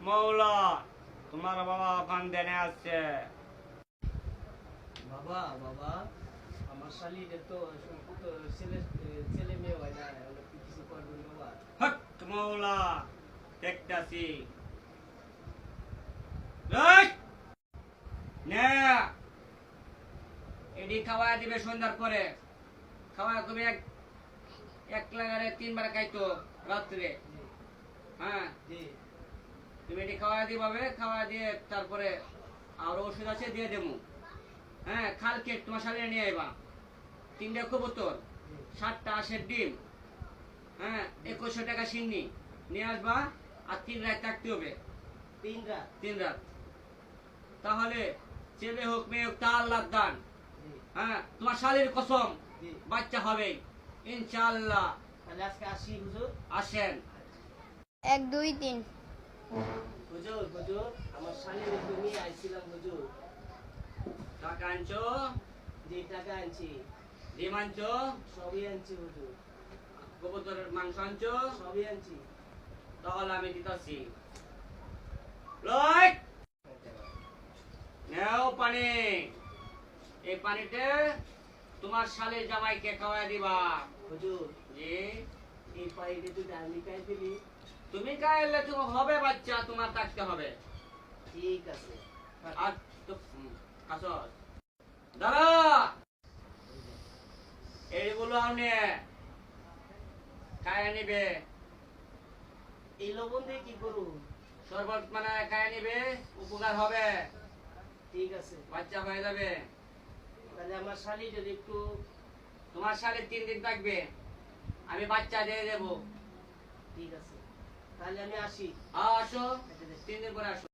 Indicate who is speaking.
Speaker 1: মৌলা তোমার বাবা ওখান দেনে আসছে।
Speaker 2: বাবা বাবা আমার শালিরে তো ছেলে ছেলে মেয়ে হয় না, কিছু করবেন বাবা?
Speaker 1: হক মৌলা দেখতাছি। এডি খাওয়া দিবে সন্ধ্যার পরে। খাওয়া তুমি এক লাগারে 3 বার খাইতো রাত্রে। হ্যাঁ
Speaker 2: জি
Speaker 1: তুমি এটি খাওয়া দিবে, খাওয়া দিয়ে তারপরে আর ওষুধ আছে দিয়ে দেবো। হ্যাঁ কালকে তোমার শালিয়ে নিয়ে আইবা। 3টা কবুতর, 7টা হাঁসের ডিম, হ্যাঁ 2100 টাকা সিন্নি নিয়ে আসবা। আর 3 রাত থাকতে হবে।
Speaker 2: 3 রাত?
Speaker 1: 3 রাত। তাহলে ছেলে হোক মেয়ে হোক তা আল্লাহর দান। হ্যাঁ তোমার শালীর কসম বাচ্চা হবে ইনশাআল্লাহ।
Speaker 2: তাহলে আজকে আসি হুজুর।
Speaker 1: আসেন।
Speaker 3: 1 2 3
Speaker 2: হুজুর হুজুর আমার শালিরে তো নিয়ে আইছিলাম হুজুর।
Speaker 1: টাকা আনছো?
Speaker 2: যে টাকা আনছি
Speaker 1: ডিম আনছো?
Speaker 2: সবই আনছি হুজুর,
Speaker 1: কবুতরের মাংস আনছো?
Speaker 2: সবই আনছি।
Speaker 1: তাহলে আমি দিতাছি। রাইট নাও পানি। এই পানিতে তোমার শালের জামাইকে খাওয়াই দিবা।
Speaker 2: হুজুর
Speaker 1: জি
Speaker 2: এই পানিতে তুই আমি খাই দিলি?
Speaker 1: তুমি খাইলে তোমার হবে বাচ্চা, তোমার থাকতে হবে।
Speaker 2: ঠিক আছে।
Speaker 1: আর তো আসো দাদা এইগুলো আপনি খায় নিবে।
Speaker 2: এই লবণ দিয়ে কি করুন?
Speaker 1: শরবত মানে খায় নিবে, উপকার হবে,
Speaker 2: ঠিক আছে।
Speaker 1: বাচ্চা হয়ে যাবে।
Speaker 2: তাহলে আমার শালি যদি একটু
Speaker 1: তোমার শালে 3 দিন থাকবে, আমি বাচ্চা দিয়ে দেবো।
Speaker 2: ঠিক আছে, তাহলে আমি আসি।
Speaker 1: আসো 3 দিন পরে আসো।